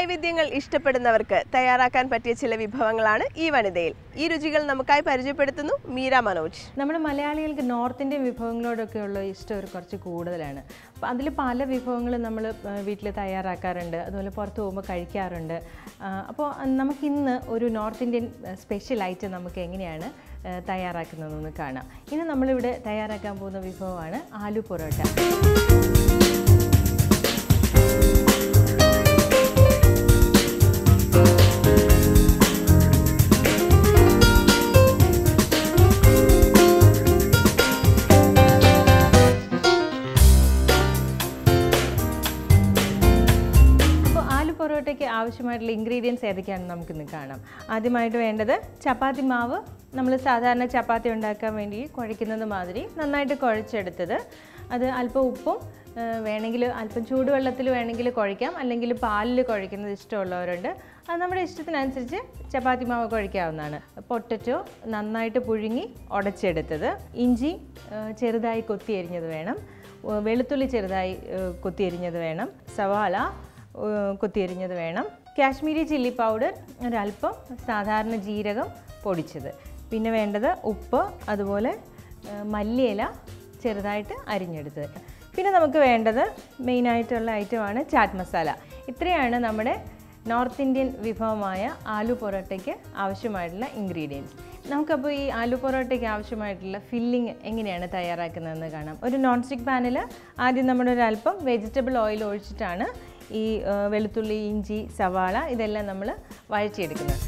വൈവിധ്യങ്ങൾ ഇഷ്ടപ്പെടുന്നവർക്ക് തയ്യാറാക്കാൻ പറ്റിയ ചില വിഭവങ്ങളാണ് ഈ വനിതയിൽ. ഈ രുചികൾ നമുക്കായി പരിചയപ്പെടുത്തുന്നു മീര മനോജ്. നമ്മുടെ മലയാളികൾക്ക് നോർത്ത് ഇന്ത്യൻ വിഭവങ്ങളോടൊക്കെയുള്ള ഇഷ്ടം കുറച്ച് കൂടുതലാണ്. അപ്പോൾ അതിൽ പല വിഭവങ്ങളും നമ്മൾ വീട്ടിൽ തയ്യാറാക്കാറുണ്ട്, അതുപോലെ പുറത്ത് പോകുമ്പോൾ കഴിക്കാറുണ്ട്. അപ്പോൾ നമുക്കിന്ന് ഒരു നോർത്ത് ഇന്ത്യൻ സ്പെഷ്യൽ ഐറ്റം നമുക്ക് എങ്ങനെയാണ് തയ്യാറാക്കുന്നതെന്ന് കാണാം. ഇന്ന് നമ്മളിവിടെ തയ്യാറാക്കാൻ പോകുന്ന വിഭവമാണ് ആലു പൊറോട്ട. പൊറോട്ടയ്ക്ക് ആവശ്യമായിട്ടുള്ള ഇൻഗ്രീഡിയൻസ് ഏതൊക്കെയാണെന്ന് നമുക്കിന്ന് കാണാം. ആദ്യമായിട്ട് വേണ്ടത് ചപ്പാത്തി മാവ്. നമ്മൾ സാധാരണ ചപ്പാത്തി ഉണ്ടാക്കാൻ വേണ്ടി കുഴയ്ക്കുന്നത് മാതിരി നന്നായിട്ട് കുഴച്ചെടുത്തത്. അത് അല്പം ഉപ്പും വേണമെങ്കിൽ അല്പം ചൂടുവെള്ളത്തിൽ വേണമെങ്കിൽ കുഴയ്ക്കാം, അല്ലെങ്കിൽ പാലിൽ കുഴയ്ക്കുന്നത് ഇഷ്ടമുള്ളവരുണ്ട്. അത് നമ്മുടെ ഇഷ്ടത്തിനനുസരിച്ച് ചപ്പാത്തി മാവ് കുഴയ്ക്കാവുന്നതാണ്. പൊട്ടറ്റോ നന്നായിട്ട് പുഴുങ്ങി ഉടച്ചെടുത്തത്, ഇഞ്ചി ചെറുതായി കൊത്തിയരിഞ്ഞത് വേണം, വെളുത്തുള്ളി ചെറുതായി കൊത്തിയരിഞ്ഞത് വേണം, സവാള കൊത്തിയരിഞ്ഞത് വേണം, കാശ്മീരി ചില്ലി പൗഡർ ഒരല്പം, സാധാരണ ജീരകം പൊടിച്ചത്, പിന്നെ വേണ്ടത് ഉപ്പ്, അതുപോലെ മല്ലിയില ചെറുതായിട്ട് അരിഞ്ഞെടുത്തത്. പിന്നെ നമുക്ക് വേണ്ടത് മെയിനായിട്ടുള്ള ഐറ്റമാണ് ചാറ്റ് മസാല. ഇത്രയാണ് നമ്മുടെ നോർത്ത് ഇന്ത്യൻ വിഭവമായ ആലു പൊറോട്ടയ്ക്ക് ആവശ്യമായിട്ടുള്ള ഇൻഗ്രീഡിയൻസ്. നമുക്കപ്പോൾ ഈ ആലു പൊറോട്ടയ്ക്ക് ആവശ്യമായിട്ടുള്ള ഫില്ലിങ് എങ്ങനെയാണ് തയ്യാറാക്കുന്നതെന്ന് കാണാം. ഒരു നോൺ സ്റ്റിക്ക് പാനിൽ ആദ്യം നമ്മളൊരല്പം വെജിറ്റബിൾ ഓയിൽ ഒഴിച്ചിട്ടാണ് ഈ വെളുത്തുള്ളി, ഇഞ്ചി, സവാള ഇതെല്ലാം നമ്മൾ വഴറ്റിയെടുക്കുന്നത്.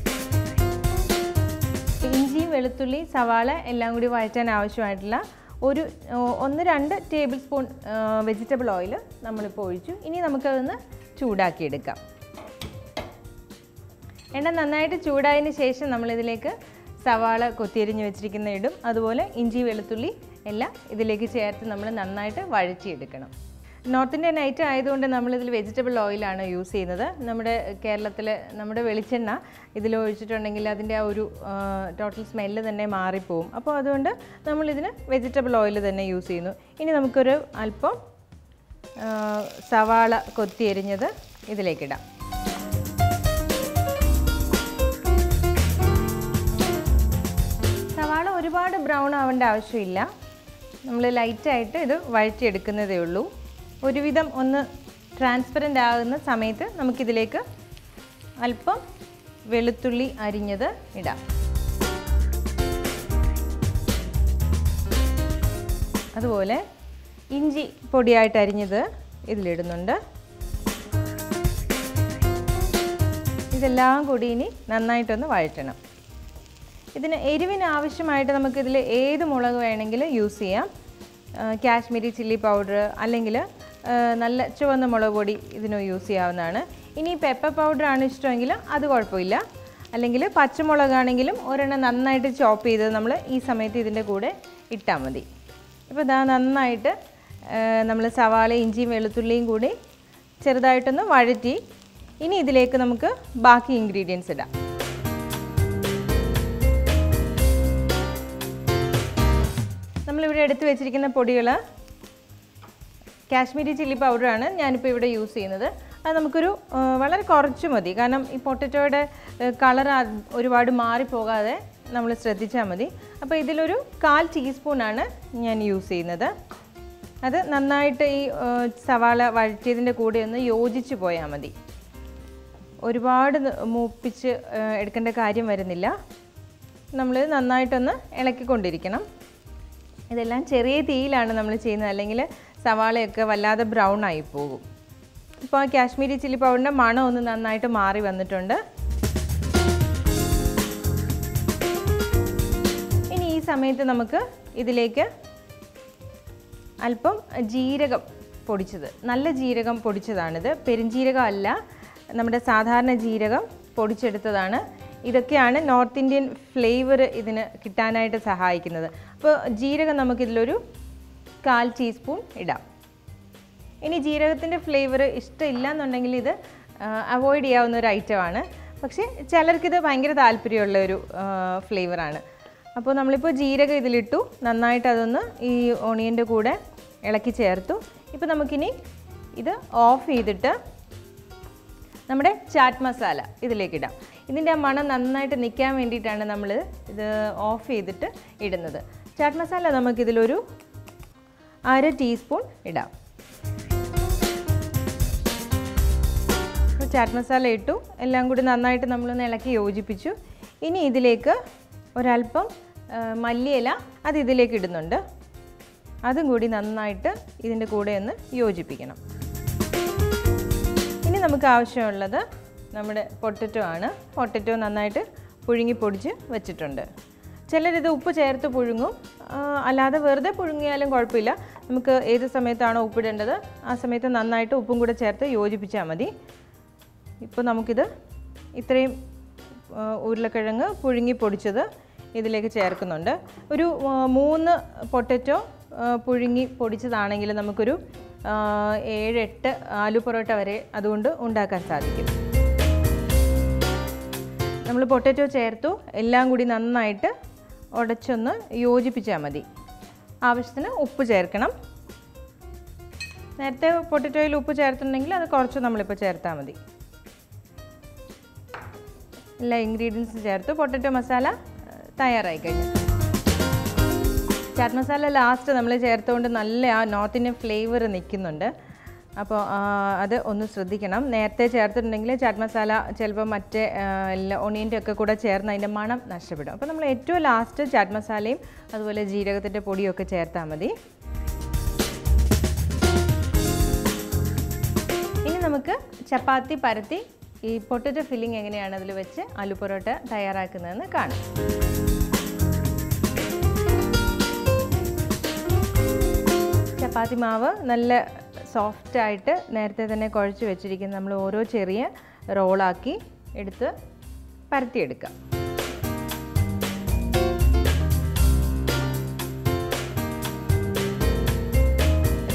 ഇഞ്ചി, വെളുത്തുള്ളി, സവാള എല്ലാം കൂടി വഴറ്റാൻ ആവശ്യമായിട്ടുള്ള ഒരു 1-2 ടേബിൾ സ്പൂൺ വെജിറ്റബിൾ ഓയിൽ നമ്മളിപ്പോൾ ഒഴിച്ചു. ഇനി നമുക്കതൊന്ന് ചൂടാക്കിയെടുക്കാം. എണ്ണ നന്നായിട്ട് ചൂടായതിന് ശേഷം നമ്മളിതിലേക്ക് സവാള കൊത്തിയരിഞ്ഞ് വെച്ചിരിക്കുന്ന ഇടും, അതുപോലെ ഇഞ്ചി, വെളുത്തുള്ളി എല്ലാം ഇതിലേക്ക് ചേർത്ത് നമ്മൾ നന്നായിട്ട് വഴറ്റിയെടുക്കണം. നോർത്ത് ഇന്ത്യൻ ഐറ്റം ആയതുകൊണ്ട് നമ്മളിതിൽ വെജിറ്റബിൾ ഓയിലാണ് യൂസ് ചെയ്യുന്നത്. നമ്മുടെ കേരളത്തിൽ നമ്മുടെ വെളിച്ചെണ്ണ ഇതിൽ ഒഴിച്ചിട്ടുണ്ടെങ്കിൽ അതിൻ്റെ ആ ഒരു ടോട്ടൽ സ്മെല്ല് തന്നെ മാറിപ്പോവും. അപ്പോൾ അതുകൊണ്ട് നമ്മളിതിന് വെജിറ്റബിൾ ഓയിൽ തന്നെ യൂസ് ചെയ്യുന്നു. ഇനി നമുക്കൊരു അല്പം സവാള കൊത്തിയരിഞ്ഞത് ഇതിലേക്കിടാം. സവാള ഒരുപാട് ബ്രൗൺ ആവേണ്ട ആവശ്യമില്ല, നമ്മൾ ലൈറ്റായിട്ട് ഇത് വഴറ്റിയെടുക്കുന്നതേ ഉള്ളൂ. ഒരുവിധം ഒന്ന് ട്രാൻസ്പെറൻ്റ് ആകുന്ന സമയത്ത് നമുക്കിതിലേക്ക് അല്പം വെളുത്തുള്ളി അരിഞ്ഞത് ഇടാം. അതുപോലെ ഇഞ്ചി പൊടിയായിട്ട് അരിഞ്ഞത് ഇതിലിടുന്നുണ്ട്. ഇതെല്ലാം കൂടി ഇനി നന്നായിട്ടൊന്ന് വഴറ്റണം. ഇതിന് എരിവിന് ആവശ്യമായിട്ട് നമുക്കിതിൽ ഏത് മുളക് വേണമെങ്കിലും യൂസ് ചെയ്യാം. കാശ്മീരി ചില്ലി പൗഡർ അല്ലെങ്കിൽ നല്ല ചുവന്ന മുളക് പൊടി ഇതിന് യൂസ് ചെയ്യാവുന്നതാണ്. ഇനി പെപ്പർ പൗഡറാണ് ഇഷ്ടമെങ്കിൽ അത് കുഴപ്പമില്ല, അല്ലെങ്കിൽ പച്ചമുളകാണെങ്കിലും ഒരെണ്ണം നന്നായിട്ട് ചോപ്പ് ചെയ്ത് നമ്മൾ ഈ സമയത്ത് ഇതിൻ്റെ കൂടെ ഇട്ടാൽ മതി. ഇപ്പോൾ ഇതാ നന്നായിട്ട് നമ്മൾ സവാള, ഇഞ്ചിയും വെളുത്തുള്ളിയും കൂടി ചെറുതായിട്ടൊന്ന് വഴറ്റി ഇനി ഇതിലേക്ക് നമുക്ക് ബാക്കി ഇൻഗ്രീഡിയൻസ് ഇടാം. നമ്മളിവിടെ എടുത്ത് വെച്ചിരിക്കുന്ന പൊടികൾ കാശ്മീരി ചില്ലി പൗഡറാണ് ഞാനിപ്പോൾ ഇവിടെ യൂസ് ചെയ്യുന്നത്. അത് നമുക്കൊരു വളരെ കുറച്ച് മതി, കാരണം ഈ പൊട്ടറ്റോയുടെ കളർ ഒരുപാട് മാറിപ്പോകാതെ നമ്മൾ ശ്രദ്ധിച്ചാൽ മതി. അപ്പോൾ ഇതിലൊരു 1/4 ടീസ്പൂണാണ് ഞാൻ യൂസ് ചെയ്യുന്നത്. അത് നന്നായിട്ട് ഈ സവാള വഴറ്റിയതിൻ്റെ കൂടെ ഒന്ന് യോജിച്ച് പോയാൽ മതി. ഒരുപാട് മൂപ്പിച്ച് എടുക്കേണ്ട കാര്യം വരുന്നില്ല. നമ്മൾ നന്നായിട്ടൊന്ന് ഇളക്കിക്കൊണ്ടിരിക്കണം. ഇതെല്ലാം ചെറിയ തീയിലാണ് നമ്മൾ ചെയ്യുന്നത്, അല്ലെങ്കിൽ സവാളയൊക്കെ വല്ലാതെ ബ്രൗൺ ആയി പോകും. ഇപ്പോൾ കാശ്മീരി ചില്ലി പൗഡറിൻ്റെ മണം ഒന്ന് നന്നായിട്ട് മാറി വന്നിട്ടുണ്ട്. ഇനി ഈ സമയത്ത് നമുക്ക് ഇതിലേക്ക് അല്പം ജീരകം പൊടിച്ചത്, നല്ല ജീരകം പൊടിച്ചതാണിത്, പെരുംജീരകം അല്ല, നമ്മുടെ സാധാരണ ജീരകം പൊടിച്ചെടുത്തതാണ്. ഇതൊക്കെയാണ് നോർത്ത് ഇന്ത്യൻ ഫ്ലേവർ ഇതിന് കിട്ടാനായിട്ട് സഹായിക്കുന്നത്. അപ്പോൾ ജീരകം നമുക്കിതിലൊരു 1/4 ടീസ്പൂൺ ഇടാം. ഇനി ജീരകത്തിൻ്റെ ഫ്ലേവർ ഇഷ്ടമില്ല എന്നുണ്ടെങ്കിൽ ഇത് അവോയ്ഡ് ചെയ്യാവുന്ന ഒരു ഐറ്റമാണ്. പക്ഷേ ചിലർക്കിത് ഭയങ്കര താല്പര്യമുള്ള ഒരു ഫ്ലേവറാണ്. അപ്പോൾ നമ്മളിപ്പോൾ ജീരകം ഇതിലിട്ടു, നന്നായിട്ട് അതൊന്ന് ഈ ഓണിയൻ്റെ കൂടെ ഇളക്കി ചേർത്തു. ഇപ്പോൾ നമുക്കിനി ഇത് ഓഫ് ചെയ്തിട്ട് നമ്മുടെ ചാറ്റ് മസാല ഇതിലേക്ക് ഇടാം. ഇതിൻ്റെ ആ മണം നന്നായിട്ട് നിൽക്കാൻ വേണ്ടിയിട്ടാണ് നമ്മൾ ഇത് ഓഫ് ചെയ്തിട്ട് ഇടുന്നത്. ചാറ്റ് മസാല നമുക്കിതിലൊരു 1/2 ടീസ്പൂൺ ഇടാം. ചാറ്റ് മസാല ഇട്ടു, എല്ലാം കൂടി നന്നായിട്ട് നമ്മളൊന്ന് ഇളക്കി യോജിപ്പിച്ചു. ഇനി ഇതിലേക്ക് ഒരല്പം മല്ലിയില അത് ഇതിലേക്ക് ഇടുന്നുണ്ട്. അതും കൂടി നന്നായിട്ട് ഇതിൻ്റെ കൂടെ ഒന്ന് യോജിപ്പിക്കണം. ഇനി നമുക്ക് ആവശ്യമുള്ളത് നമ്മുടെ പൊട്ടറ്റോ ആണ്. പൊട്ടറ്റോ നന്നായിട്ട് പുഴുങ്ങി പൊടിച്ച് വെച്ചിട്ടുണ്ട്. ചിലരിത് ഉപ്പ് ചേർത്ത് പുഴുങ്ങും, അല്ലാതെ വെറുതെ പുഴുങ്ങിയാലും കുഴപ്പമില്ല. നമുക്ക് ഏത് സമയത്താണോ ഉപ്പിടേണ്ടത് ആ സമയത്ത് നന്നായിട്ട് ഉപ്പും കൂടെ ചേർത്ത് യോജിപ്പിച്ചാൽ മതി. ഇപ്പോൾ നമുക്കിത് ഇത്രയും ഉരുളക്കിഴങ്ങ് പുഴുങ്ങി പൊടിച്ചത് ഇതിലേക്ക് ചേർക്കുന്നുണ്ട്. ഒരു 3 പൊട്ടറ്റോ പുഴുങ്ങി പൊടിച്ചതാണെങ്കിൽ നമുക്കൊരു 7-8 ആലു പൊറോട്ട വരെ അതുകൊണ്ട് ഉണ്ടാക്കാൻ സാധിക്കും. നമ്മൾ പൊട്ടറ്റോ ചേർത്തു, എല്ലാം കൂടി നന്നായിട്ട് ഉടച്ചൊന്ന് യോജിപ്പിച്ചാൽ മതി. ആവശ്യത്തിന് ഉപ്പ് ചേർക്കണം. നേരത്തെ പൊട്ടറ്റോയിൽ ഉപ്പ് ചേർത്തിട്ടുണ്ടെങ്കിൽ അത് കുറച്ച് നമ്മളിപ്പോൾ ചേർത്താൽ മതി. എല്ലാ ഇൻഗ്രീഡിയൻസും ചേർത്ത് പൊട്ടറ്റോ മസാല തയ്യാറായി കഴിഞ്ഞു. ചാറ്റ് മസാല ലാസ്റ്റ് നമ്മൾ ചേർത്തുകൊണ്ട് നല്ല ആ നോർത്ത് ഇന്ത്യൻ ഫ്ലേവർ നിൽക്കുന്നുണ്ട്. അപ്പോൾ അത് ഒന്ന് ശ്രദ്ധിക്കണം. നേരത്തെ ചേർത്തിട്ടുണ്ടെങ്കിൽ ചാറ്റ് മസാല ചിലപ്പോൾ മറ്റേ ഒണിയൻ്റെ ഒക്കെ കൂടെ ചേർന്ന് അതിൻ്റെ മണം നഷ്ടപ്പെടും. അപ്പോൾ നമ്മൾ ഏറ്റവും ലാസ്റ്റ് ചാറ്റ് മസാലയും അതുപോലെ ജീരകത്തിൻ്റെ പൊടിയൊക്കെ ചേർത്താൽ മതി. ഇനി നമുക്ക് ചപ്പാത്തി പരത്തി ഈ പൊട്ടറ്റോ ഫില്ലിംഗ് എങ്ങനെയാണ് അതിൽ വെച്ച് ആലു പൊറോട്ട തയ്യാറാക്കുന്നതെന്ന് കാണാം. ചപ്പാത്തി മാവ് നല്ല സോഫ്റ്റായിട്ട് നേരത്തെ തന്നെ കുഴച്ച് വെച്ചിരിക്കുന്ന നമ്മൾ ഓരോ ചെറിയ റോളാക്കി എടുത്ത് പരത്തിയെടുക്കാം.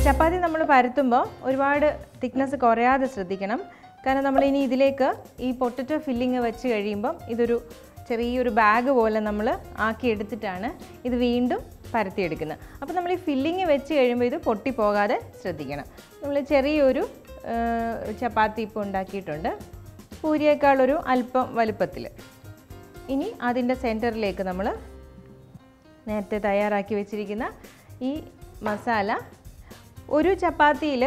ചപ്പാത്തി നമ്മൾ പരത്തുമ്പോൾ ഒരുപാട് തിക്നെസ് കുറയാതെ ശ്രദ്ധിക്കണം. കാരണം നമ്മളിനി ഇതിലേക്ക് ഈ പൊട്ടറ്റോ ഫില്ലിങ് വെച്ച് കഴിയുമ്പം ഇതൊരു ചെറിയൊരു ബാഗ് പോലെ നമ്മൾ ആക്കിയെടുത്തിട്ടാണ് ഇത് വീണ്ടും പരത്തിയെടുക്കുന്നത്. അപ്പോൾ നമ്മൾ ഈ ഫില്ലിങ് വെച്ച് കഴിയുമ്പോൾ ഇത് പൊട്ടിപ്പോകാതെ ശ്രദ്ധിക്കണം. നമ്മൾ ചെറിയൊരു ചപ്പാത്തി ഇപ്പോൾ ഉണ്ടാക്കിയിട്ടുണ്ട്, പൂരിയേക്കാളൊരു അല്പം വലുപ്പത്തിൽ. ഇനി അതിൻ്റെ സെൻറ്ററിലേക്ക് നമ്മൾ നേരത്തെ തയ്യാറാക്കി വെച്ചിരിക്കുന്ന ഈ മസാല ഒരു ചപ്പാത്തിയിൽ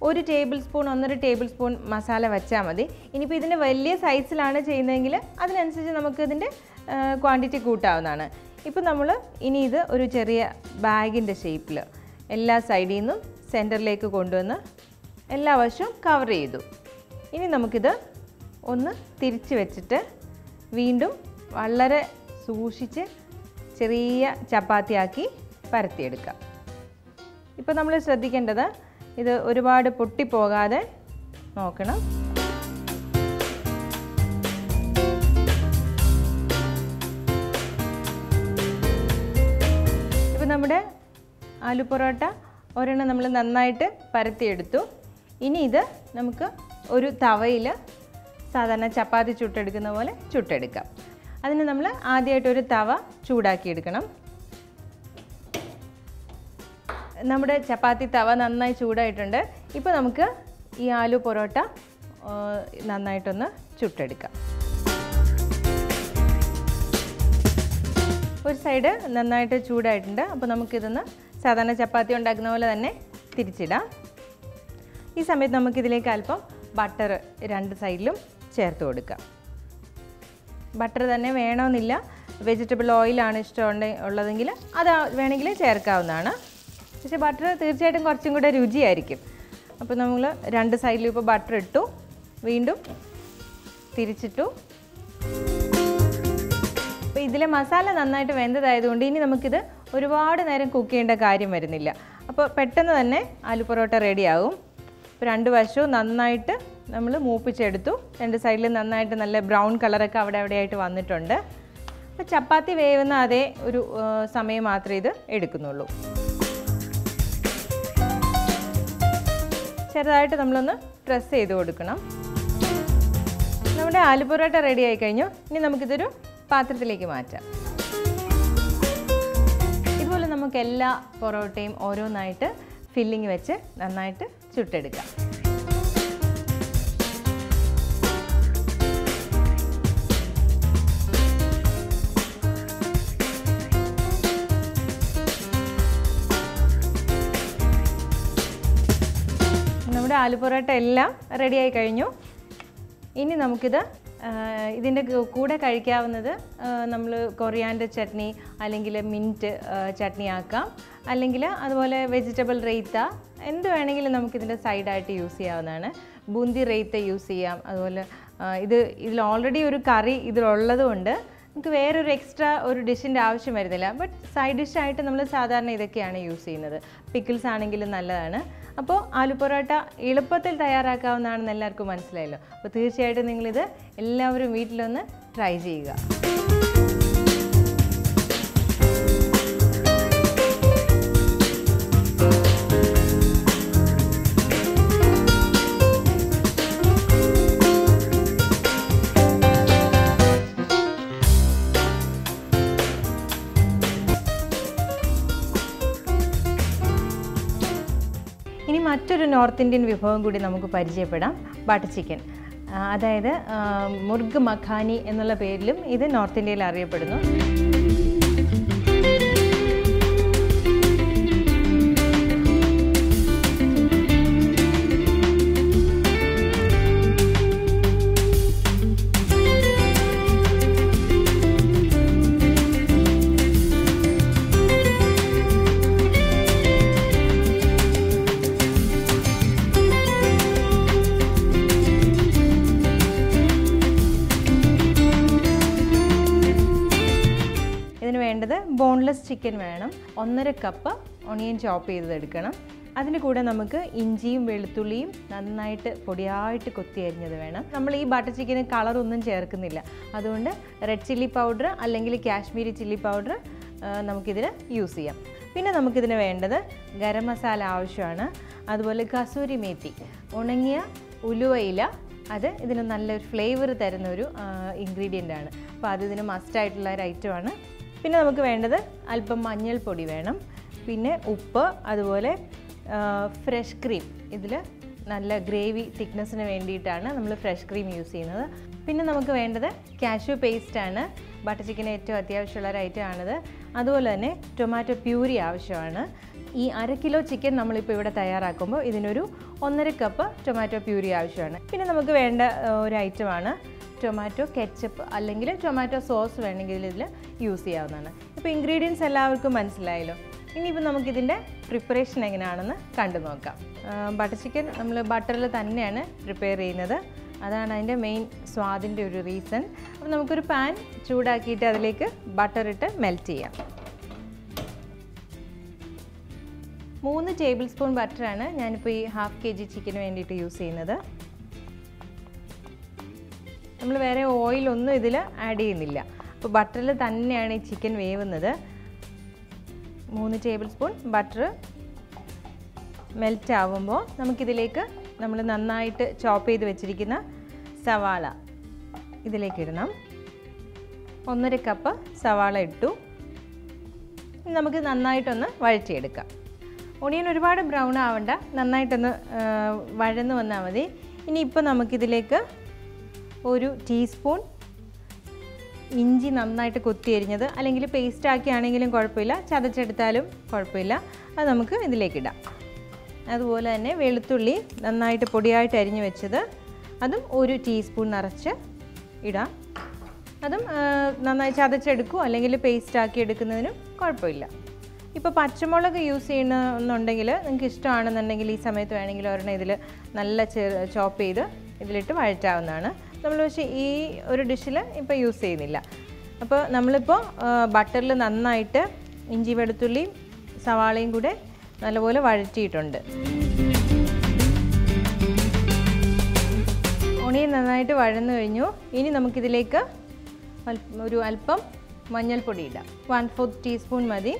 1 table spoon 1.5 table spoon masala വെച്ചാൽ മതി. ഇനിയിപ്പോൾ ഇതിൻ്റെ വലിയ സൈസിലാണ് ചെയ്യുന്നതെങ്കിൽ അതിനനുസരിച്ച് നമുക്ക് ഇതിൻ്റെ ക്വാണ്ടിറ്റി കൂട്ടാവുന്നതാണ്. ഇപ്പോൾ നമ്മൾ ഇനി ഇത് ഒരു ചെറിയ ബാഗിൻ്റെ ഷേപ്പിൽ എല്ലാ സൈഡിൽ നിന്നും സെൻറ്ററിലേക്ക് കൊണ്ടുവന്ന് എല്ലാ വശവും കവർ ചെയ്തു. ഇനി നമുക്കിത് ഒന്ന് തിരിച്ച് വെച്ചിട്ട് വീണ്ടും വളരെ സൂക്ഷിച്ച് ചെറിയ ചപ്പാത്തിയാക്കി പരത്തിയെടുക്കാം. ഇപ്പോൾ നമ്മൾ ശ്രദ്ധിക്കേണ്ടത് ഇത് ഒരുപാട് പൊട്ടിപ്പോകാതെ നോക്കണം. ഇപ്പോൾ നമ്മുടെ ആലു പൊറോട്ട ഒരെണ്ണം നമ്മൾ നന്നായിട്ട് പരത്തിയെടുത്തു. ഇനി ഇത് നമുക്ക് ഒരു തവയിൽ സാധാരണ ചപ്പാത്തി ചുട്ടെടുക്കുന്ന പോലെ ചുട്ടെടുക്കാം. അതിന് നമ്മൾ ആദ്യമായിട്ടൊരു തവ ചൂടാക്കിയെടുക്കണം. നമ്മുടെ ചപ്പാത്തി തവ നന്നായി ചൂടായിട്ടുണ്ട്. ഇപ്പോൾ നമുക്ക് ഈ ആലു പൊറോട്ട നന്നായിട്ടൊന്ന് ചുട്ടെടുക്കാം. ഒരു സൈഡ് നന്നായിട്ട് ചൂടായിട്ടുണ്ട്. അപ്പോൾ നമുക്കിതൊന്ന് സാധാരണ ചപ്പാത്തി ഉണ്ടാക്കുന്ന പോലെ തന്നെ തിരിച്ചിടാം. ഈ സമയത്ത് നമുക്കിതിലേക്ക് അല്പം ബട്ടർ 2 സൈഡിലും ചേർത്ത് കൊടുക്കാം. ബട്ടർ തന്നെ വേണമെന്നില്ല, വെജിറ്റബിൾ ഓയിലാണ് ഉള്ളതെങ്കിൽ അത് വേണമെങ്കിൽ ചേർക്കാവുന്നതാണ്. പക്ഷേ ബട്ടർ തീർച്ചയായിട്ടും കുറച്ചും കൂടെ രുചിയായിരിക്കും. അപ്പോൾ നമ്മൾ 2 സൈഡിലും ഇപ്പോൾ ബട്ടർ ഇട്ടു, വീണ്ടും തിരിച്ചിട്ടു. അപ്പോൾ ഇതിലെ മസാല നന്നായിട്ട് വെന്തതായതുകൊണ്ട് ഇനി നമുക്കിത് ഒരുപാട് നേരം കുക്ക് ചെയ്യേണ്ട കാര്യം വരുന്നില്ല. അപ്പോൾ പെട്ടെന്ന് തന്നെ ആലു പൊറോട്ട റെഡിയാകും. ഇപ്പോൾ 2 വശവും നന്നായിട്ട് നമ്മൾ മൂപ്പിച്ചെടുത്തു. 2 സൈഡിലും നന്നായിട്ട് നല്ല ബ്രൗൺ കളറൊക്കെ അവിടെയായിട്ട് വന്നിട്ടുണ്ട്. അപ്പോൾ ചപ്പാത്തി വേവുന്ന അതേ ഒരു സമയം മാത്രമേ ഇത് എടുക്കുന്നുള്ളൂ. ചെറുതായിട്ട് നമ്മളൊന്ന് പ്രസ് ചെയ്ത് കൊടുക്കണം. നമ്മുടെ ആലു പൊറോട്ട റെഡി ആയി കഴിഞ്ഞു. ഇനി നമുക്കിതൊരു പാത്രത്തിലേക്ക് മാറ്റാം. ഇതുപോലെ നമുക്ക് എല്ലാ പൊറോട്ടയും ഓരോന്നായിട്ട് ഫില്ലിങ് വെച്ച് നന്നായിട്ട് ചുട്ടെടുക്കാം. ആലു പൊറോട്ട എല്ലാം റെഡിയായി കഴിഞ്ഞു. ഇനി നമുക്കിത് ഇതിൻ്റെ കൂടെ കഴിക്കാവുന്നത് നമ്മൾ കൊറിയാൻഡർ ചട്നി അല്ലെങ്കിൽ മിൻറ്റ് ചട്നി ആക്കാം, അല്ലെങ്കിൽ അതുപോലെ വെജിറ്റബിൾ റെയ്ത്ത, എന്ത് വേണമെങ്കിലും നമുക്കിതിൻ്റെ സൈഡായിട്ട് യൂസ് ചെയ്യാവുന്നതാണ്. ബൂന്തി റെയ്ത്ത യൂസ് ചെയ്യാം. അതുപോലെ ഇതിൽ ഓൾറെഡി ഒരു കറി ഇതിലുള്ളത് കൊണ്ട് നമുക്ക് വേറൊരു എക്സ്ട്രാ ഒരു ഡിഷിൻ്റെ ആവശ്യം വരുന്നില്ല. ബട്ട് സൈഡ് ഡിഷായിട്ട് നമ്മൾ സാധാരണ ഇതൊക്കെയാണ് യൂസ് ചെയ്യുന്നത്. പിക്കിൾസ് ആണെങ്കിലും നല്ലതാണ്. അപ്പോൾ ആലു പൊറോട്ട എളുപ്പത്തിൽ തയ്യാറാക്കാവുന്നതാണെന്ന് എല്ലാവർക്കും മനസ്സിലായല്ലോ. അപ്പോൾ തീർച്ചയായിട്ടും നിങ്ങളിത് എല്ലാവരും വീട്ടിലൊന്ന് ട്രൈ ചെയ്യുക. ഇനി മറ്റൊരു നോർത്ത് ഇന്ത്യൻ വിഭവം കൂടി നമുക്ക് പരിചയപ്പെടാം, ബട്ടർ ചിക്കൻ. അതായത് മുർഗ് മഖാനി എന്നുള്ള പേരിലും ഇത് നോർത്ത് ഇന്ത്യയിൽ അറിയപ്പെടുന്നു. ബോൺലെസ് ചിക്കൻ വേണം. 1.5 കപ്പ് ഓണിയൻ ചോപ്പ് ചെയ്തെടുക്കണം. അതിന് കൂടെ നമുക്ക് ഇഞ്ചിയും വെളുത്തുള്ളിയും നന്നായിട്ട് പൊടിയായിട്ട് കൊത്തി അരിഞ്ഞത് വേണം. നമ്മൾ ഈ ബട്ടർ ചിക്കന് കളറൊന്നും ചേർക്കുന്നില്ല, അതുകൊണ്ട് റെഡ് ചില്ലി പൗഡർ അല്ലെങ്കിൽ കാശ്മീരി ചില്ലി പൗഡർ നമുക്കിതിന് യൂസ് ചെയ്യാം. പിന്നെ നമുക്കിതിന് വേണ്ടത് ഗരം മസാല ആവശ്യമാണ്. അതുപോലെ കസൂരി മേത്തി, ഉണങ്ങിയ ഉലുവയില, അത് ഇതിന് നല്ലൊരു ഫ്ലേവർ തരുന്ന ഒരു ഇൻഗ്രീഡിയൻ്റ് ആണ്. അപ്പോൾ അത് ഇതിന് മസ്റ്റായിട്ടുള്ള ഒരു ഐറ്റമാണ്. പിന്നെ നമുക്ക് വേണ്ടത് അല്പം മഞ്ഞൾപ്പൊടി വേണം, പിന്നെ ഉപ്പ്, അതുപോലെ ഫ്രഷ് ക്രീം. ഇതിൽ നല്ല ഗ്രേവി തിക്നെസ്സിന് വേണ്ടിയിട്ടാണ് നമ്മൾ ഫ്രഷ് ക്രീം യൂസ് ചെയ്യുന്നത്. പിന്നെ നമുക്ക് വേണ്ടത് കാഷ്യൂ പേസ്റ്റാണ്. ബട്ടർ ചിക്കന് ഏറ്റവും അത്യാവശ്യമുള്ള ഒരു ഐറ്റം ആണിത്. അതുപോലെ തന്നെ ടൊമാറ്റോ പ്യൂരി ആവശ്യമാണ്. ഈ 1/2 കിലോ ചിക്കൻ നമ്മളിപ്പോൾ ഇവിടെ തയ്യാറാക്കുമ്പോൾ ഇതിനൊരു 1.5 കപ്പ് ടൊമാറ്റോ പ്യൂരി ആവശ്യമാണ്. പിന്നെ നമുക്ക് വേണ്ട ഒരു ഐറ്റമാണ് ടൊമാറ്റോ കെച്ചപ്പ് അല്ലെങ്കിൽ ടൊമാറ്റോ സോസ് വേണമെങ്കിൽ ഇതിൽ യൂസ് ചെയ്യാവുന്നതാണ്. ഇപ്പോൾ ഇൻഗ്രീഡിയൻസ് എല്ലാവർക്കും മനസ്സിലായല്ലോ. ഇനിയിപ്പോൾ നമുക്കിതിൻ്റെ പ്രിപ്പറേഷൻ എങ്ങനെയാണെന്ന് കണ്ടു നോക്കാം. ബട്ടർ ചിക്കൻ നമ്മൾ ബട്ടറിൽ തന്നെയാണ് പ്രിപ്പയർ ചെയ്യുന്നത്. അതാണ് അതിൻ്റെ മെയിൻ സ്വാദിൻ്റെ ഒരു റീസൺ. അപ്പോൾ നമുക്കൊരു പാൻ ചൂടാക്കിയിട്ട് അതിലേക്ക് ബട്ടർ ഇട്ട് മെൽറ്റ് ചെയ്യാം. 3 ടേബിൾ സ്പൂൺ ബട്ടറാണ് ഞാനിപ്പോൾ ഈ 1/2 kg ചിക്കന് വേണ്ടിയിട്ട് യൂസ് ചെയ്യുന്നത്. നമ്മൾ വേറെ ഓയിലൊന്നും ഇതിൽ ആഡ് ചെയ്യുന്നില്ല. അപ്പോൾ ബട്ടറിൽ തന്നെയാണ് ഈ ചിക്കൻ വേവുന്നത്. 3 ടേബിൾ സ്പൂൺ ബട്ടർ മെൽറ്റ് ആവുമ്പോൾ നമുക്കിതിലേക്ക് നമ്മൾ നന്നായിട്ട് ചോപ്പ് ചെയ്ത് വെച്ചിരിക്കുന്ന സവാള ഇതിലേക്ക് ഇടണം. 1.5 കപ്പ് സവാള ഇട്ടു. നമുക്ക് നന്നായിട്ടൊന്ന് വഴറ്റിയെടുക്കാം. ഓണിയൻ ഒരുപാട് ബ്രൗൺ ആവണ്ട, നന്നായിട്ടൊന്ന് വഴന്ന് വന്നാൽ മതി. ഇനിയിപ്പോൾ നമുക്കിതിലേക്ക് 1 ടീസ്പൂൺ ഇഞ്ചി നന്നായിട്ട് കൊത്തി അരിഞ്ഞത്, അല്ലെങ്കിൽ പേസ്റ്റ് ആക്കിയാണെങ്കിലും കുഴപ്പമില്ല, ചതച്ചെടുത്താലും കുഴപ്പമില്ല, അത് നമുക്ക് ഇതിലേക്കിടാം. അതുപോലെ തന്നെ വെളുത്തുള്ളി നന്നായിട്ട് പൊടിയായിട്ട് അരിഞ്ഞ് വെച്ചത്, അതും 1 ടീസ്പൂൺ നിറച്ച് ഇടാം. അതും നന്നായി ചതച്ചെടുക്കും, അല്ലെങ്കിൽ പേസ്റ്റ് ആക്കി എടുക്കുന്നതിനും കുഴപ്പമില്ല. ഇപ്പോൾ പച്ചമുളക് യൂസ് ചെയ്യണമെന്നുണ്ടെങ്കിൽ നിങ്ങൾക്ക് ഇഷ്ടമാണെന്നുണ്ടെങ്കിൽ ഈ സമയത്ത് വേണമെങ്കിൽ ഒരെണ്ണം ഇതിൽ നല്ല ചോപ്പ് ചെയ്ത് ഇതിലിട്ട് വഴറ്റാവുന്നതാണ്. നമ്മൾ പക്ഷേ ഈ ഒരു ഡിഷിൽ ഇപ്പോൾ യൂസ് ചെയ്യുന്നില്ല. അപ്പോൾ നമ്മളിപ്പോൾ ബട്ടറിൽ നന്നായിട്ട് ഇഞ്ചി വെളുത്തുള്ളിയും സവാളയും കൂടെ നല്ലപോലെ വഴറ്റിയിട്ടുണ്ട്. ഓണിയൻ നന്നായിട്ട് വഴന്നു കഴിഞ്ഞു. ഇനി നമുക്കിതിലേക്ക് ഒരു അല്പം മഞ്ഞൾപ്പൊടി ഇടാം. 1/4 ടീസ്പൂൺ മതി.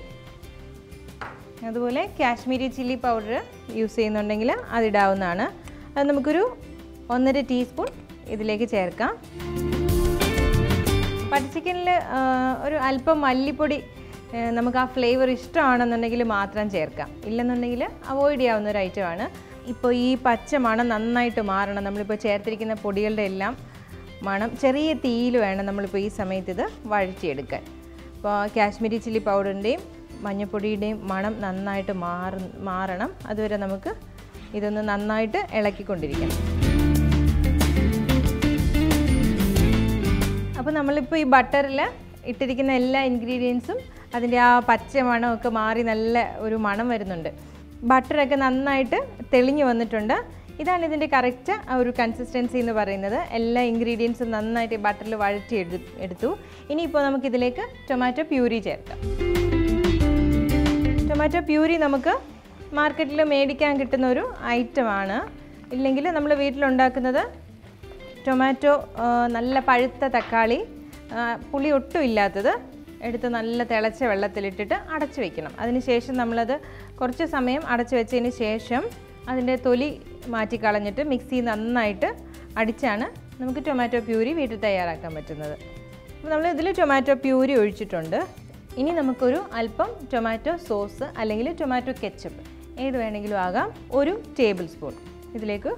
അതുപോലെ കാശ്മീരി ചില്ലി പൗഡർ യൂസ് ചെയ്യുന്നുണ്ടെങ്കിൽ അതിടാവുന്നതാണ്. അത് നമുക്കൊരു 1.5 ടീസ്പൂൺ ഇതിലേക്ക് ചേർക്കാം. ബട്ടർ ചിക്കനിൽ ഒരു അല്പം മല്ലിപ്പൊടി നമുക്ക് ആ ഫ്ലേവർ ഇഷ്ടമാണെന്നുണ്ടെങ്കിൽ മാത്രം ചേർക്കാം, ഇല്ലെന്നുണ്ടെങ്കിൽ അവോയ്ഡ് ചെയ്യാവുന്ന ഒരു ഐറ്റമാണ്. ഇപ്പോൾ ഈ പച്ച മണം നന്നായിട്ട് മാറണം. നമ്മളിപ്പോൾ ചേർത്തിരിക്കുന്ന പൊടികളുടെ എല്ലാം മണം ചെറിയ തീയിൽ വേണം നമ്മളിപ്പോൾ ഈ സമയത്ത് ഇത് വഴറ്റിയെടുക്കാൻ. അപ്പോൾ കാശ്മീരി ചില്ലി പൗഡറിൻ്റെയും മഞ്ഞൾപ്പൊടിയുടെയും മണം നന്നായിട്ട് മാറണം. അതുവരെ നമുക്ക് ഇതൊന്ന് നന്നായിട്ട് ഇളക്കിക്കൊണ്ടിരിക്കണം. അപ്പോൾ നമ്മളിപ്പോൾ ഈ ബട്ടറിൽ ഇട്ടിരിക്കുന്ന എല്ലാ ഇൻഗ്രീഡിയൻസും അതിൻ്റെ ആ പച്ച മണമൊക്കെ മാറി നല്ല ഒരു മണം വരുന്നുണ്ട്. ബട്ടറൊക്കെ നന്നായിട്ട് തെളിഞ്ഞു വന്നിട്ടുണ്ട്. ഇതാണ് ഇതിൻ്റെ കറക്റ്റ് ആ ഒരു കൺസിസ്റ്റൻസി എന്ന് പറയുന്നത്. എല്ലാ ഇൻഗ്രീഡിയൻസും നന്നായിട്ട് ബട്ടറിൽ വഴറ്റി എടുത്തു. ഇനിയിപ്പോൾ നമുക്കിതിലേക്ക് ടൊമാറ്റോ പ്യൂരി ചേർക്കാം. ടൊമാറ്റോ പ്യൂരി നമുക്ക് മാർക്കറ്റിൽ മേടിക്കാൻ കിട്ടുന്ന ഒരു ഐറ്റമാണ്. ഇല്ലെങ്കിൽ നമ്മൾ വീട്ടിലുണ്ടാക്കുന്നത് ടൊമാറ്റോ നല്ല പഴുത്ത തക്കാളി, പുളി ഒട്ടും ഇല്ലാത്തത് എടുത്ത് നല്ല തിളച്ച വെള്ളത്തിലിട്ടിട്ട് അടച്ചു വയ്ക്കണം. അതിനുശേഷം നമ്മളത് കുറച്ച് സമയം അടച്ചു വെച്ചതിന് ശേഷം അതിൻ്റെ തൊലി മാറ്റിക്കളഞ്ഞിട്ട് മിക്സി നന്നായിട്ട് അടിച്ചാണ് നമുക്ക് ടൊമാറ്റോ പ്യൂരി വീട്ടിൽ തയ്യാറാക്കാൻ പറ്റുന്നത്. അപ്പോൾ നമ്മൾ ഇതിൽ ടൊമാറ്റോ പ്യൂരി ഒഴിച്ചിട്ടുണ്ട്. ഇനി നമുക്കൊരു അല്പം ടൊമാറ്റോ സോസ് അല്ലെങ്കിൽ ടൊമാറ്റോ കെച്ചപ്പ് ഏത് വേണമെങ്കിലും ആകാം 1 ടേബിൾ സ്പൂൺ ഇതിലേക്ക്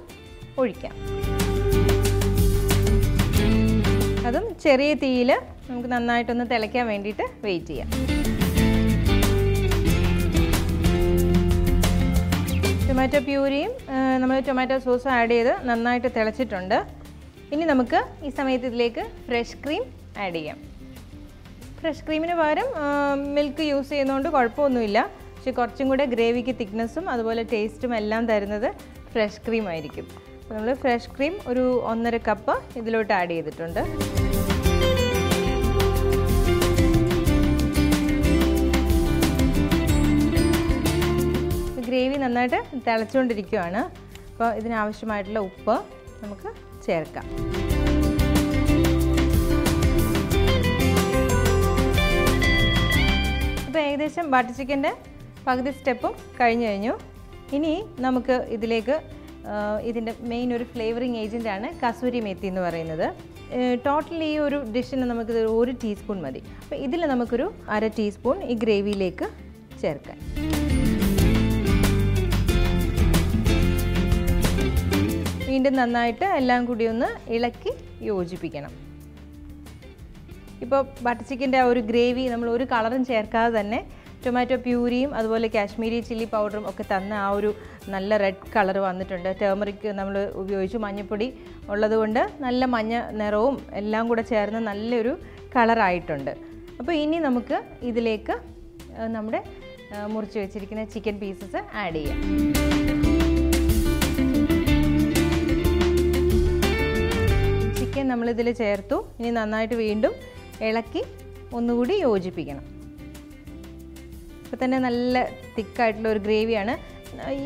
ഒഴിക്കാം. അതും ചെറിയ തീയിൽ നമുക്ക് നന്നായിട്ടൊന്ന് തിളയ്ക്കാൻ വേണ്ടിയിട്ട് വെയിറ്റ് ചെയ്യാം. ടൊമാറ്റോ പ്യൂരിയും നമ്മൾ ടൊമാറ്റോ സോസും ആഡ് ചെയ്ത് നന്നായിട്ട് തിളച്ചിട്ടുണ്ട്. ഇനി നമുക്ക് ഈ സമയത്ത് ഇതിലേക്ക് ഫ്രഷ് ക്രീം ആഡ് ചെയ്യാം. ഫ്രഷ് ക്രീമിന് പകരം മിൽക്ക് യൂസ് ചെയ്യുന്നതുകൊണ്ട് കുഴപ്പമൊന്നുമില്ല. പക്ഷേ കുറച്ചും കൂടെ ഗ്രേവിക്ക് തിക്നെസ്സും അതുപോലെ ടേസ്റ്റും എല്ലാം തരുന്നത് ഫ്രഷ് ക്രീം ആയിരിക്കും. അപ്പോൾ നമ്മൾ ഫ്രഷ് ക്രീം ഒരു 1.5 കപ്പ് ഇതിലോട്ട് ആഡ് ചെയ്തിട്ടുണ്ട്. ഗ്രേവി നന്നായിട്ട് തിളച്ചുകൊണ്ടിരിക്കുകയാണ്. അപ്പോൾ ഇതിനാവശ്യമായിട്ടുള്ള ഉപ്പ് നമുക്ക് ചേർക്കാം. ഇപ്പോൾ ഏകദേശം ബട്ടർ ചിക്കൻ്റെ പകുതി സ്റ്റെപ്പും കഴിഞ്ഞു. ഇനി നമുക്ക് ഇതിലേക്ക് ഇതിൻ്റെ മെയിൻ ഒരു ഫ്ലേവറിങ് ഏജൻറ്റാണ് കസൂരി മേത്തി എന്ന് പറയുന്നത്. ടോട്ടൽ ഈ ഒരു ഡിഷിന് നമുക്കിത് 1 ടീസ്പൂൺ മതി. അപ്പോൾ ഇതിൽ നമുക്കൊരു 1/2 ടീസ്പൂൺ ഈ ഗ്രേവിയിലേക്ക് ചേർക്കാൻ. വീണ്ടും നന്നായിട്ട് എല്ലാം കൂടി ഒന്ന് ഇളക്കി യോജിപ്പിക്കണം. ഇപ്പോൾ ബട്ടർ ചിക്കൻ്റെ ആ ഒരു ഗ്രേവി നമ്മൾ ഒരു കളറും ചേർക്കാതെ തന്നെ ടൊമാറ്റോ പ്യൂരിയും അതുപോലെ കാശ്മീരി ചില്ലി പൗഡറും ഒക്കെ തന്ന ആ ഒരു നല്ല റെഡ് കളർ വന്നിട്ടുണ്ട്. ടേമറിക് നമ്മൾ ഉപയോഗിച്ചു, മഞ്ഞൾപ്പൊടി ഉള്ളതുകൊണ്ട് നല്ല മഞ്ഞ നിറവും എല്ലാം കൂടെ ചേർന്ന് നല്ലൊരു കളറായിട്ടുണ്ട്. അപ്പോൾ ഇനി നമുക്ക് ഇതിലേക്ക് നമ്മുടെ മുറിച്ച് വെച്ചിരിക്കുന്ന ചിക്കൻ പീസസ് ആഡ് ചെയ്യാം. ചിക്കൻ നമ്മളിതിൽ ചേർത്തു. ഇനി നന്നായിട്ട് വീണ്ടും ഇളക്കി ഒന്നുകൂടി യോജിപ്പിക്കണം. ഇപ്പോൾ തന്നെ നല്ല തിക്കായിട്ടുള്ള ഒരു ഗ്രേവിയാണ്.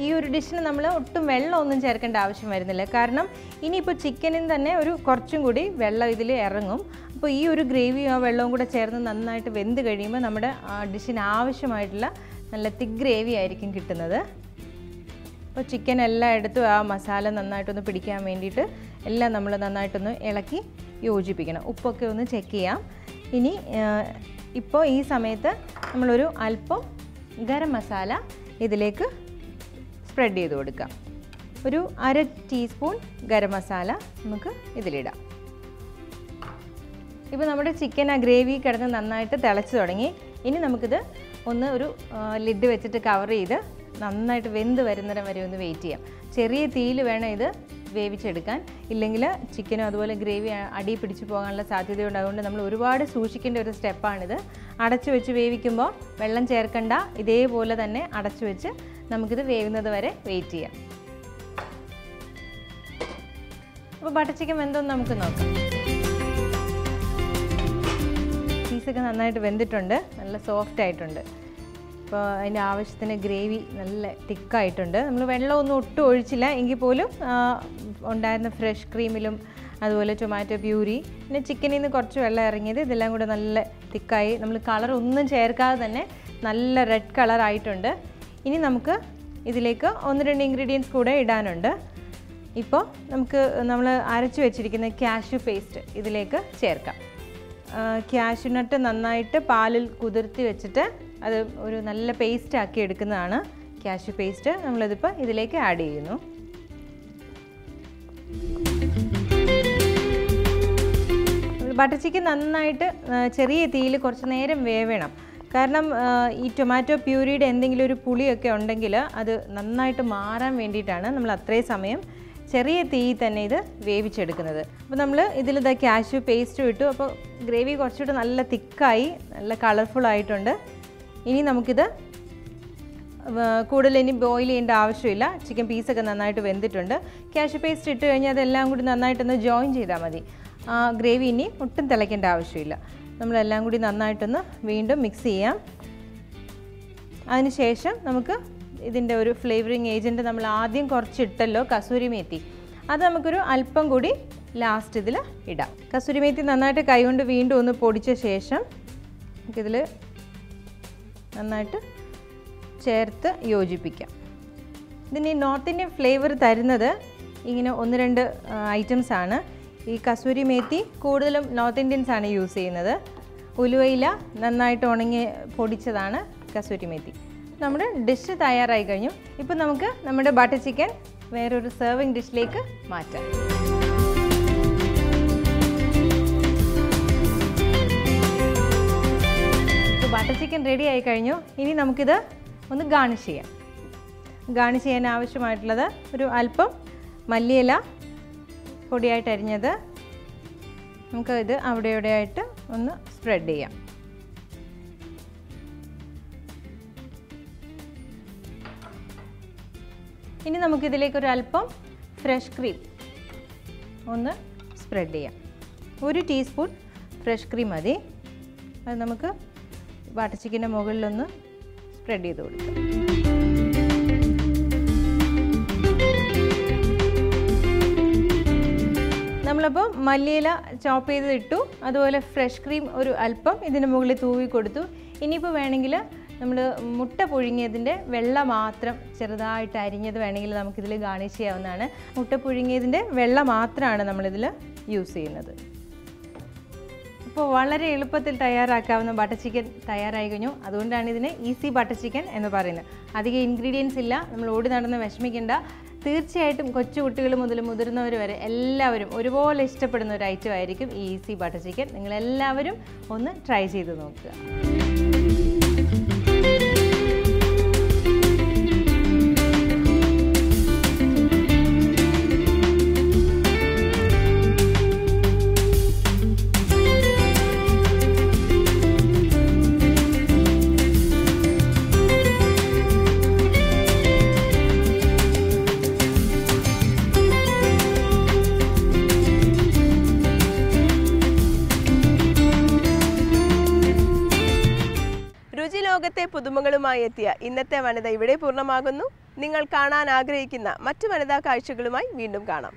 ഈ ഒരു ഡിഷിന് നമ്മൾ ഒട്ടും വെള്ളമൊന്നും ചേർക്കേണ്ട ആവശ്യം വരുന്നില്ല. കാരണം ഇനിയിപ്പോൾ ചിക്കനിൽ തന്നെ ഒരു കുറച്ചും കൂടി വെള്ളം ഇതിൽ ഇറങ്ങും. അപ്പോൾ ഈ ഒരു ഗ്രേവിയും ആ വെള്ളവും കൂടെ ചേർന്ന് നന്നായിട്ട് വെന്ത് കഴിയുമ്പോൾ നമ്മുടെ ഡിഷിന് ആവശ്യമായിട്ടുള്ള നല്ല തിക്ക് ഗ്രേവി ആയിരിക്കും കിട്ടുന്നത്. അപ്പോൾ ചിക്കൻ എല്ലായിടത്തും ആ മസാല നന്നായിട്ടൊന്ന് പിടിക്കാൻ വേണ്ടിയിട്ട് എല്ലാം നമ്മൾ നന്നായിട്ടൊന്ന് ഇളക്കി യോജിപ്പിക്കണം. ഉപ്പൊക്കെ ഒന്ന് ചെക്ക് ചെയ്യാം. ഇനി ഇപ്പോൾ ഈ സമയത്ത് നമ്മളൊരു അല്പം ഗരം മസാല ഇതിലേക്ക് സ്പ്രെഡ് ചെയ്ത് കൊടുക്കാം. ഒരു 1/2 ടീസ്പൂൺ ഗരം മസാല നമുക്ക് ഇതിലിടാം. ഇപ്പോൾ നമ്മുടെ ചിക്കൻ ആ ഗ്രേവി കിടന്ന് നന്നായിട്ട് തിളച്ച് തുടങ്ങി. ഇനി നമുക്കിത് ഒന്ന് ഒരു ലിഡ് വെച്ചിട്ട് കവർ ചെയ്ത് നന്നായിട്ട് വെന്ത് വരുന്നിടം വരെ ഒന്ന് വെയിറ്റ് ചെയ്യാം. ചെറിയ തീയിൽ വേണം ഇത് വേവിച്ചെടുക്കാൻ. ഇല്ലെങ്കിൽ ചിക്കനും അതുപോലെ ഗ്രേവി അടി പിടിച്ചു പോകാനുള്ള സാധ്യതയുണ്ട്. അതുകൊണ്ട് നമ്മൾ ഒരുപാട് സൂക്ഷിക്കേണ്ട ഒരു സ്റ്റെപ്പാണിത്. അടച്ചു വെച്ച് വേവിക്കുമ്പോൾ വെള്ളം ചേർക്കണ്ട, ഇതേപോലെ തന്നെ അടച്ചു വെച്ച് നമുക്കിത് വേവുന്നത് വരെ വെയിറ്റ് ചെയ്യാം. അപ്പോൾ ബട്ടർ ചിക്കൻ വെന്തോന്ന് നമുക്ക് നോക്കാം. പീസൊക്കെ നന്നായിട്ട് വെന്തിട്ടുണ്ട്, നല്ല സോഫ്റ്റ് ആയിട്ടുണ്ട്. അപ്പോൾ അതിൻ്റെ ആവശ്യത്തിന് ഗ്രേവി നല്ല തിക്കായിട്ടുണ്ട്. നമ്മൾ വെള്ളമൊന്നും ഒട്ടും ഒഴിച്ചില്ല എങ്കിൽ പോലും ഉണ്ടായിരുന്ന ഫ്രഷ് ക്രീമിലും അതുപോലെ ടൊമാറ്റോ പ്യൂരി പിന്നെ ചിക്കനിൽ നിന്ന് കുറച്ച് വെള്ളം ഇറങ്ങിയത് ഇതെല്ലാം കൂടെ നല്ല തിക്കായി. നമ്മൾ കളർ ഒന്നും ചേർക്കാതെ തന്നെ നല്ല റെഡ് കളറായിട്ടുണ്ട്. ഇനി നമുക്ക് ഇതിലേക്ക് 1-2 ഇൻഗ്രീഡിയൻസ് കൂടെ ഇടാനുണ്ട്. ഇപ്പോൾ നമുക്ക് നമ്മൾ അരച്ച് വെച്ചിരിക്കുന്ന കാഷ്യൂ പേസ്റ്റ് ഇതിലേക്ക് ചേർക്കാം. കാഷ്യൂ നട്ട് നന്നായിട്ട് പാലിൽ കുതിർത്തി വെച്ചിട്ട് അത് ഒരു നല്ല പേസ്റ്റ് ആക്കി എടുക്കുന്നതാണ് കാഷ്യൂ പേസ്റ്റ്. നമ്മളിതിപ്പോൾ ഇതിലേക്ക് ആഡ് ചെയ്യുന്നു. ബട്ടർ ചിക്കൻ നന്നായിട്ട് ചെറിയ തീയിൽ കുറച്ച് നേരം വേവണം. കാരണം ഈ ടൊമാറ്റോ പ്യൂരിയുടെ എന്തെങ്കിലും ഒരു പുളിയൊക്കെ ഉണ്ടെങ്കിൽ അത് നന്നായിട്ട് മാറാൻ വേണ്ടിയിട്ടാണ് നമ്മൾ അത്രയും സമയം ചെറിയ തീയിൽ തന്നെ ഇത് വേവിച്ചെടുക്കുന്നത്. അപ്പോൾ നമ്മൾ ഇതിലിത് കാഷ്യൂ പേസ്റ്റ് ഇട്ടു. അപ്പോൾ ഗ്രേവി കുറച്ചുകൂടി നല്ല തിക്കായി നല്ല കളർഫുൾ ആയിട്ടുണ്ട്. ഇനി നമുക്കിത് കൂടുതൽ ഇനി ബോയിൽ ചെയ്യേണ്ട ആവശ്യമില്ല. ചിക്കൻ പീസൊക്കെ നന്നായിട്ട് വെന്തിട്ടുണ്ട്. കാഷ്യൂ പേസ്റ്റ് ഇട്ട് കഴിഞ്ഞാൽ അതെല്ലാം കൂടി നന്നായിട്ടൊന്ന് ജോയിൻ ചെയ്താൽ മതി. ഗ്രേവി ഇനി ഒട്ടും തിളയ്ക്കേണ്ട ആവശ്യമില്ല. നമ്മളെല്ലാം കൂടി നന്നായിട്ടൊന്ന് വീണ്ടും മിക്സ് ചെയ്യാം. അതിനുശേഷം നമുക്ക് ഇതിൻ്റെ ഒരു ഫ്ലേവറിങ് ഏജൻറ്റ് നമ്മൾ ആദ്യം കുറച്ചിട്ടല്ലോ കസൂരി മേത്തി, അത് നമുക്കൊരു അല്പം കൂടി ലാസ്റ്റ് ഇതിൽ ഇടാം. കസൂരി മേത്തി നന്നായിട്ട് കൈകൊണ്ട് വീണ്ടും ഒന്ന് പൊടിച്ച ശേഷം നമുക്കിതിൽ നന്നായിട്ട് ചേർത്ത് യോജിപ്പിക്കാം. ഇതിന് ഈ നോർത്ത് ഇന്ത്യൻ ഫ്ലേവർ തരുന്നത് ഇങ്ങനെ 1-2 ഐറ്റംസാണ്. ഈ കസൂരി മേത്തി കൂടുതലും നോർത്ത് ഇന്ത്യൻസാണ് യൂസ് ചെയ്യുന്നത്. ഉലുവയില നന്നായിട്ട് ഉണങ്ങി പൊടിച്ചതാണ് കസൂരി മേത്തി. നമ്മുടെ ഡിഷ് തയ്യാറായി കഴിഞ്ഞു. ഇപ്പോൾ നമുക്ക് നമ്മുടെ ബട്ടർ ചിക്കൻ വേറൊരു സെർവിങ് ഡിഷിലേക്ക് മാറ്റാം. ഇപ്പോൾ ബട്ടർ ചിക്കൻ റെഡി ആയി കഴിഞ്ഞു. ഇനി നമുക്കിത് ഒന്ന് ഗാർണിഷ് ചെയ്യാം. ഗാർണിഷ് ചെയ്യാൻ ആവശ്യമായിട്ടുള്ളത് ഒരു അല്പം മല്ലിയില പൊടിയായിട്ട് അരിഞ്ഞത്, നമുക്ക് ഇത് അവിടെ ഇവിടെയായിട്ട് ഒന്ന് സ്പ്രെഡ് ചെയ്യാം. ഇനി നമുക്കിതിലേക്ക് ഒരു അല്പം ഫ്രഷ് ക്രീം ഒന്ന് സ്പ്രെഡ് ചെയ്യാം. 1 ടീസ്പൂൺ ഫ്രഷ് ക്രീം മതി. അത് നമുക്ക് ബട്ടർ ചിക്കൻ്റെ മുകളിലൊന്ന് സ്പ്രെഡ് ചെയ്ത് കൊടുക്കാം. നമ്മളപ്പോൾ മല്ലിയില ചോപ്പ് ചെയ്ത് ഇട്ടു, അതുപോലെ ഫ്രഷ് ക്രീം ഒരു അല്പം ഇതിന് മുകളിൽ തൂവി കൊടുത്തു. ഇനിയിപ്പോൾ വേണമെങ്കിൽ നമ്മൾ മുട്ട പുഴുങ്ങിയതിൻ്റെ വെള്ള മാത്രം ചെറുതായിട്ട് അരിഞ്ഞത് വേണമെങ്കിൽ നമുക്കിതിൽ ഗാർണിഷ് ചെയ്യാവുന്നതാണ്. മുട്ട പുഴുങ്ങിയതിൻ്റെ വെള്ള മാത്രമാണ് നമ്മളിതിൽ യൂസ് ചെയ്യുന്നത്. അപ്പോൾ വളരെ എളുപ്പത്തിൽ തയ്യാറാക്കാവുന്ന ബട്ടർ ചിക്കൻ തയ്യാറായി കഴിഞ്ഞു. അതുകൊണ്ടാണ് ഇതിന് ഈസി ബട്ടർ ചിക്കൻ എന്ന് പറയുന്നത്. അധികം ഇൻഗ്രീഡിയൻസ് ഇല്ല, നമ്മൾ ഓടി നടന്ന് വിഷമിക്കേണ്ട. തീർച്ചയായിട്ടും കൊച്ചു കുട്ടികൾ മുതൽ മുതിർന്നവർ വരെ എല്ലാവരും ഒരുപോലെ ഇഷ്ടപ്പെടുന്ന ഒരു ഐറ്റം ആയിരിക്കും ഈ ഈസി ബട്ടർ ചിക്കൻ. നിങ്ങളെല്ലാവരും ഒന്ന് ട്രൈ ചെയ്ത് നോക്കുക. ലോകത്തെ പുതുമകളുമായി എത്തിയ ഇന്നത്തെ വനിത ഇവിടെ പൂർണ്ണമാകുന്നു. നിങ്ങൾ കാണാൻ ആഗ്രഹിക്കുന്ന മറ്റു വനിതാ കാഴ്ചകളുമായി വീണ്ടും കാണാം.